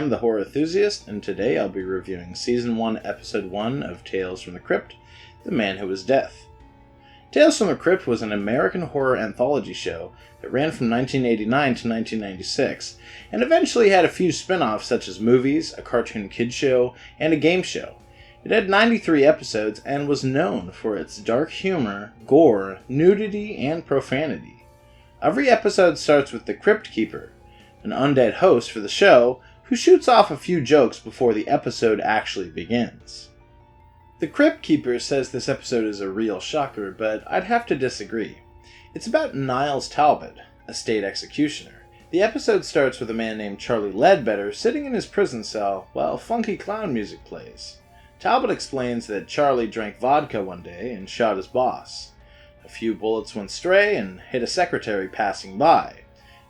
am the Horrorthusiast, and today I'll be reviewing Season 1, Episode 1 of Tales from the Crypt, The Man Who Was Death. Tales from the Crypt was an American horror anthology show that ran from 1989 to 1996, and eventually had a few spin-offs such as movies, a cartoon kids show, and a game show. It had 93 episodes and was known for its dark humor, gore, nudity, and profanity. Every episode starts with the Crypt Keeper, an undead host for the show, who shoots off a few jokes before the episode actually begins. The Crypt Keeper says this episode is a real shocker, but I'd have to disagree. It's about Niles Talbot, a state executioner. The episode starts with a man named Charlie Ledbetter sitting in his prison cell while funky clown music plays. Talbot explains that Charlie drank vodka one day and shot his boss. A few bullets went stray and hit a secretary passing by,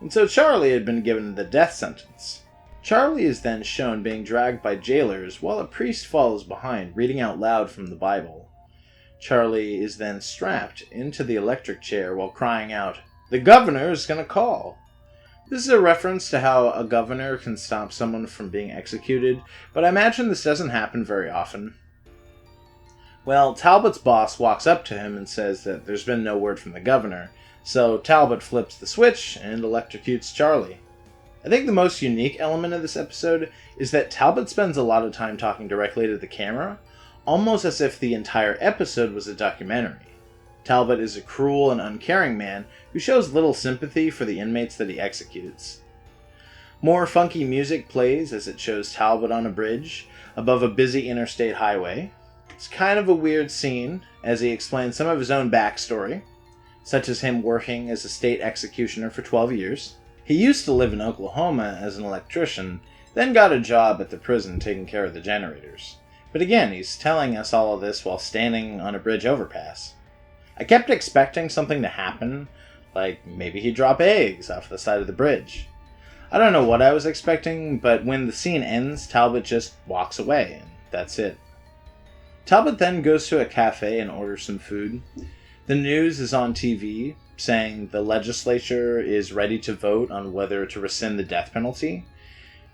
and so Charlie had been given the death sentence. Charlie is then shown being dragged by jailers while a priest follows behind, reading out loud from the Bible. Charlie is then strapped into the electric chair while crying out, "The governor is gonna call!" This is a reference to how a governor can stop someone from being executed, but I imagine this doesn't happen very often. Well, Talbot's boss walks up to him and says that there's been no word from the governor, so Talbot flips the switch and electrocutes Charlie. I think the most unique element of this episode is that Talbot spends a lot of time talking directly to the camera, almost as if the entire episode was a documentary. Talbot is a cruel and uncaring man who shows little sympathy for the inmates that he executes. More funky music plays as it shows Talbot on a bridge above a busy interstate highway. It's kind of a weird scene as he explains some of his own backstory, such as him working as a state executioner for 12 years. He used to live in Oklahoma as an electrician, then got a job at the prison taking care of the generators. But again, he's telling us all of this while standing on a bridge overpass. I kept expecting something to happen, like maybe he'd drop eggs off the side of the bridge. I don't know what I was expecting, but when the scene ends, Talbot just walks away, and that's it. Talbot then goes to a cafe and orders some food. The news is on TV, saying the legislature is ready to vote on whether to rescind the death penalty.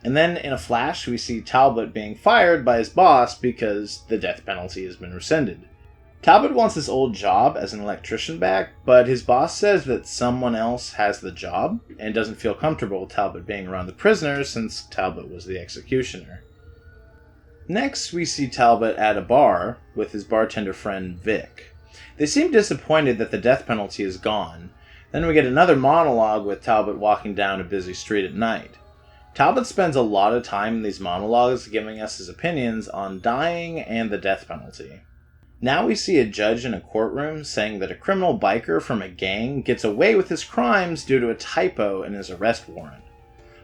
And then in a flash, we see Talbot being fired by his boss because the death penalty has been rescinded. Talbot wants his old job as an electrician back, but his boss says that someone else has the job and doesn't feel comfortable with Talbot being around the prisoners since Talbot was the executioner. Next, we see Talbot at a bar with his bartender friend Vic. They seem disappointed that the death penalty is gone. Then we get another monologue with Talbot walking down a busy street at night. Talbot spends a lot of time in these monologues giving us his opinions on dying and the death penalty. Now we see a judge in a courtroom saying that a criminal biker from a gang gets away with his crimes due to a typo in his arrest warrant.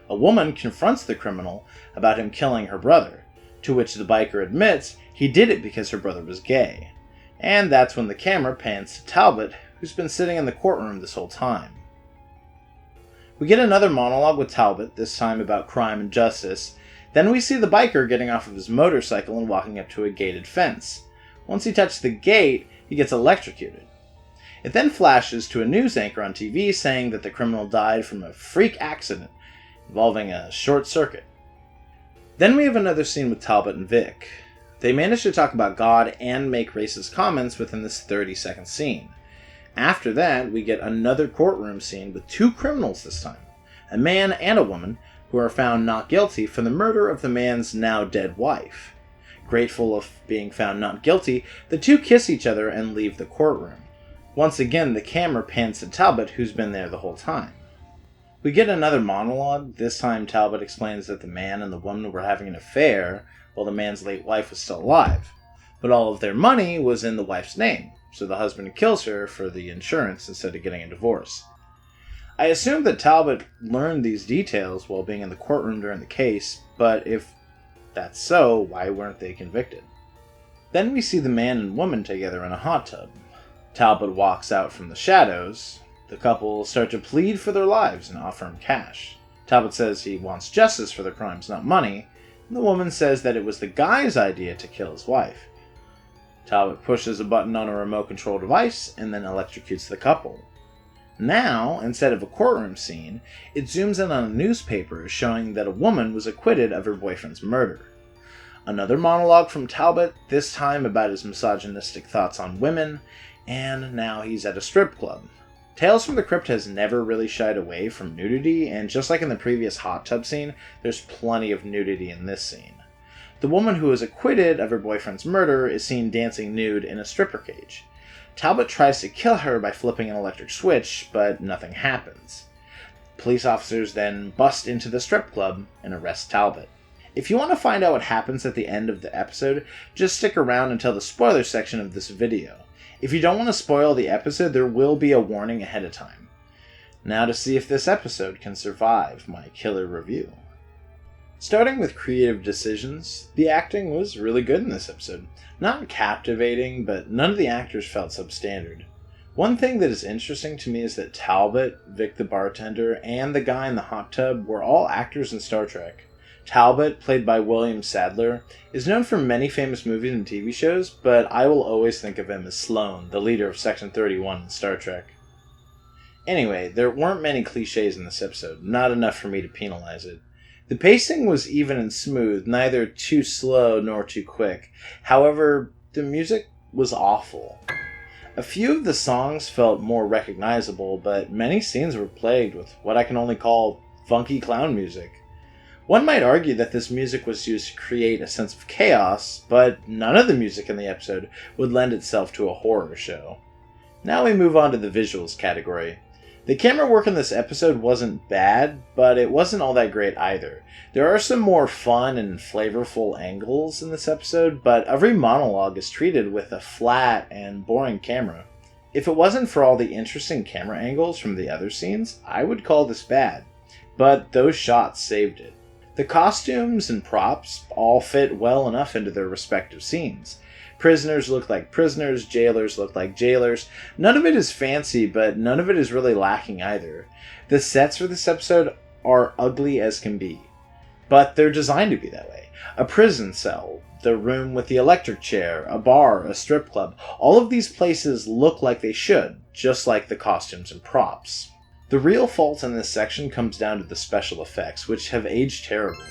A woman confronts the criminal about him killing her brother, to which the biker admits he did it because her brother was gay. And that's when the camera pans to Talbot, who's been sitting in the courtroom this whole time. We get another monologue with Talbot, this time about crime and justice. Then we see the biker getting off of his motorcycle and walking up to a gated fence. Once he touches the gate, he gets electrocuted. It then flashes to a news anchor on TV saying that the criminal died from a freak accident involving a short circuit. Then we have another scene with Talbot and Vic. They manage to talk about God and make racist comments within this 30-second scene. After that, we get another courtroom scene with two criminals this time, a man and a woman, who are found not guilty for the murder of the man's now dead wife. Grateful of being found not guilty, the two kiss each other and leave the courtroom. Once again, the camera pans to Talbot, who's been there the whole time. We get another monologue. This time Talbot explains that the man and the woman were having an affair while the man's late wife was still alive. But all of their money was in the wife's name, so the husband kills her for the insurance instead of getting a divorce. I assume that Talbot learned these details while being in the courtroom during the case, but if that's so, why weren't they convicted? Then we see the man and woman together in a hot tub. Talbot walks out from the shadows. The couple start to plead for their lives and offer him cash. Talbot says he wants justice for their crimes, not money, and the woman says that it was the guy's idea to kill his wife. Talbot pushes a button on a remote control device and then electrocutes the couple. Now, instead of a courtroom scene, it zooms in on a newspaper showing that a woman was acquitted of her boyfriend's murder. Another monologue from Talbot, this time about his misogynistic thoughts on women, and now he's at a strip club. Tales from the Crypt has never really shied away from nudity, and just like in the previous hot tub scene, there's plenty of nudity in this scene. The woman who was acquitted of her boyfriend's murder is seen dancing nude in a stripper cage. Talbot tries to kill her by flipping an electric switch, but nothing happens. Police officers then bust into the strip club and arrest Talbot. If you want to find out what happens at the end of the episode, just stick around until the spoiler section of this video. If you don't want to spoil the episode, there will be a warning ahead of time. Now to see if this episode can survive my killer review. Starting with creative decisions, the acting was really good in this episode. Not captivating, but none of the actors felt substandard. One thing that is interesting to me is that Talbot, Vic the bartender, and the guy in the hot tub were all actors in Star Trek. Talbot, played by William Sadler, is known for many famous movies and TV shows, but I will always think of him as Sloan, the leader of Section 31 in Star Trek. Anyway, there weren't many cliches in this episode, not enough for me to penalize it. The pacing was even and smooth, neither too slow nor too quick. However, the music was awful. A few of the songs felt more recognizable, but many scenes were plagued with what I can only call funky clown music. One might argue that this music was used to create a sense of chaos, but none of the music in the episode would lend itself to a horror show. Now we move on to the visuals category. The camera work in this episode wasn't bad, but it wasn't all that great either. There are some more fun and flavorful angles in this episode, but every monologue is treated with a flat and boring camera. If it wasn't for all the interesting camera angles from the other scenes, I would call this bad, but those shots saved it. The costumes and props all fit well enough into their respective scenes. Prisoners look like prisoners, jailers look like jailers. None of it is fancy, but none of it is really lacking either. The sets for this episode are ugly as can be, but they're designed to be that way. A prison cell, the room with the electric chair, a bar, a strip club, all of these places look like they should, just like the costumes and props. The real fault in this section comes down to the special effects, which have aged terribly.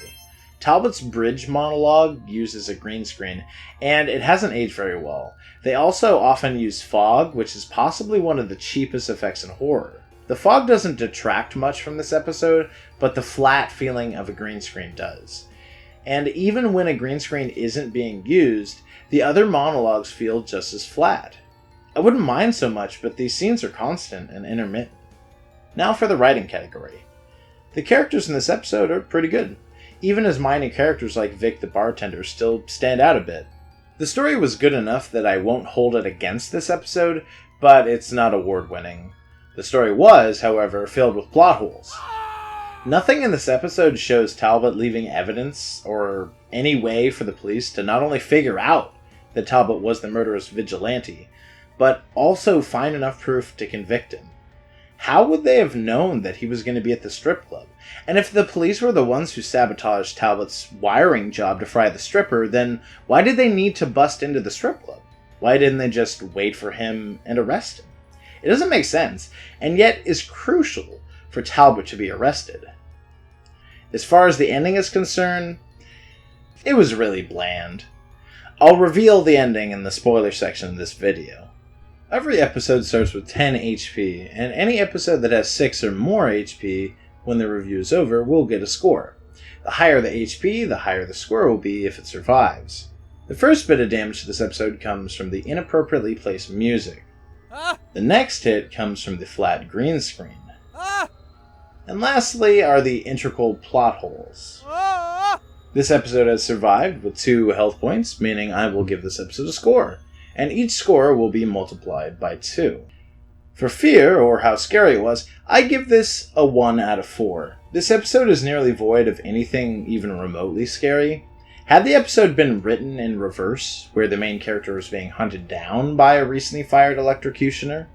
Talbot's bridge monologue uses a green screen, and it hasn't aged very well. They also often use fog, which is possibly one of the cheapest effects in horror. The fog doesn't detract much from this episode, but the flat feeling of a green screen does. And even when a green screen isn't being used, the other monologues feel just as flat. I wouldn't mind so much, but these scenes are constant and intermittent. Now for the writing category. The characters in this episode are pretty good. Even as minor characters like Vic the bartender still stand out a bit. The story was good enough that I won't hold it against this episode, but it's not award-winning. The story was, however, filled with plot holes. Nothing in this episode shows Talbot leaving evidence or any way for the police to not only figure out that Talbot was the murderous vigilante, but also find enough proof to convict him. How would they have known that he was going to be at the strip club? And if the police were the ones who sabotaged Talbot's wiring job to fry the stripper, then why did they need to bust into the strip club? Why didn't they just wait for him and arrest him? It doesn't make sense, and yet is crucial for Talbot to be arrested. As far as the ending is concerned, it was really bland. I'll reveal the ending in the spoiler section of this video. Every episode starts with 10 HP, and any episode that has 6 or more HP, when the review is over, will get a score. The higher the HP, the higher the score will be if it survives. The first bit of damage to this episode comes from the inappropriately placed music. The next hit comes from the flat green screen. And lastly are the integral plot holes. This episode has survived with 2 health points, meaning I will give this episode a score. And each score will be multiplied by 2. For fear, or how scary it was, I give this a 1 out of 4. This episode is nearly void of anything even remotely scary. Had the episode been written in reverse, where the main character is being hunted down by a recently fired electrocutioner,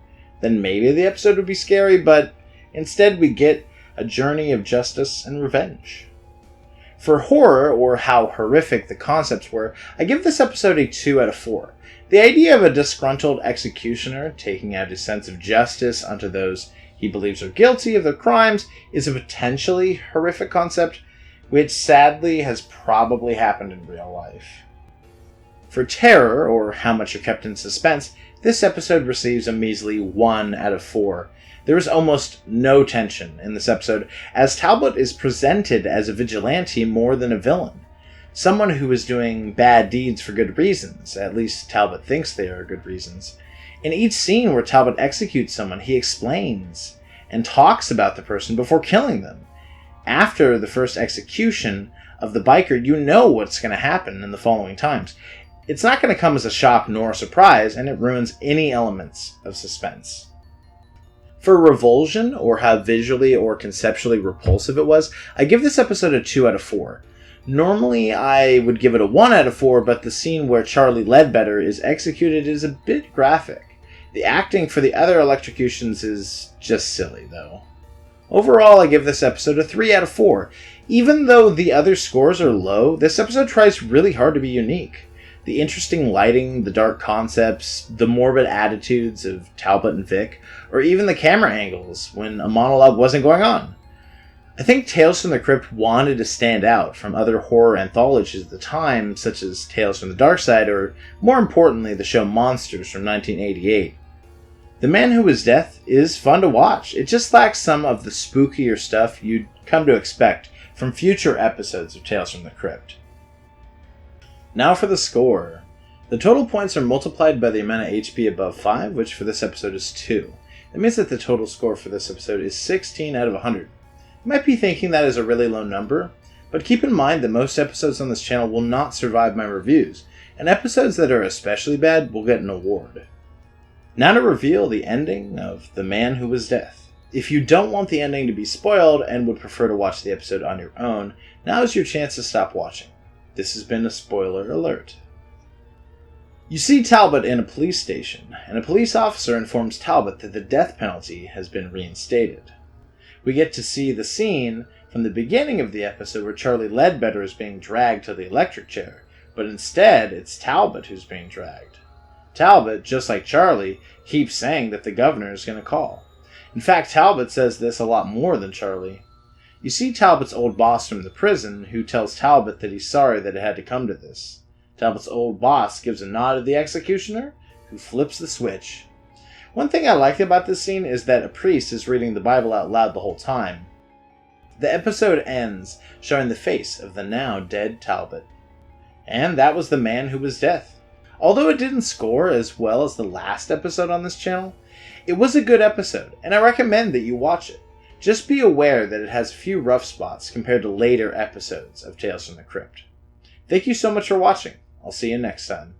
then maybe the episode would be scary, but instead we get a journey of justice and revenge. For horror, or how horrific the concepts were, I give this episode a 2 out of 4. The idea of a disgruntled executioner taking out his sense of justice onto those he believes are guilty of their crimes is a potentially horrific concept, which sadly has probably happened in real life. For terror, or how much you're kept in suspense, this episode receives a measly 1 out of 4. There is almost no tension in this episode, as Talbot is presented as a vigilante more than a villain. Someone who is doing bad deeds for good reasons, at least Talbot thinks they are good reasons. In each scene where Talbot executes someone, he explains and talks about the person before killing them. After the first execution of the biker, you know what's going to happen in the following times. It's not going to come as a shock nor a surprise, and it ruins any elements of suspense. For revulsion, or how visually or conceptually repulsive it was, I give this episode a 2 out of 4. Normally I would give it a 1 out of 4, but the scene where Charlie Ledbetter is executed is a bit graphic. The acting for the other electrocutions is just silly, though. Overall, I give this episode a 3 out of 4. Even though the other scores are low, this episode tries really hard to be unique. The interesting lighting, the dark concepts, the morbid attitudes of Talbot and Vic, or even the camera angles when a monologue wasn't going on. I think Tales from the Crypt wanted to stand out from other horror anthologies at the time, such as Tales from the Dark Side, or more importantly, the show Monsters from 1988. The Man Who Was Death is fun to watch. It just lacks some of the spookier stuff you'd come to expect from future episodes of Tales from the Crypt. Now for the score. The total points are multiplied by the amount of HP above 5, which for this episode is 2. That means that the total score for this episode is 16 out of 100. You might be thinking that is a really low number, but keep in mind that most episodes on this channel will not survive my reviews, and episodes that are especially bad will get an award. Now to reveal the ending of The Man Who Was Death. If you don't want the ending to be spoiled and would prefer to watch the episode on your own, now is your chance to stop watching. This has been a spoiler alert. You see Talbot in a police station, and a police officer informs Talbot that the death penalty has been reinstated. We get to see the scene from the beginning of the episode where Charlie Ledbetter is being dragged to the electric chair, but instead it's Talbot who's being dragged. Talbot, just like Charlie, keeps saying that the governor is going to call. In fact, Talbot says this a lot more than Charlie. You see Talbot's old boss from the prison, who tells Talbot that he's sorry that it had to come to this. Talbot's old boss gives a nod to the executioner, who flips the switch. One thing I liked about this scene is that a priest is reading the Bible out loud the whole time. The episode ends showing the face of the now dead Talbot. And that was The Man Who Was Death. Although it didn't score as well as the last episode on this channel, it was a good episode, and I recommend that you watch it. Just be aware that it has a few rough spots compared to later episodes of Tales from the Crypt. Thank you so much for watching. I'll see you next time.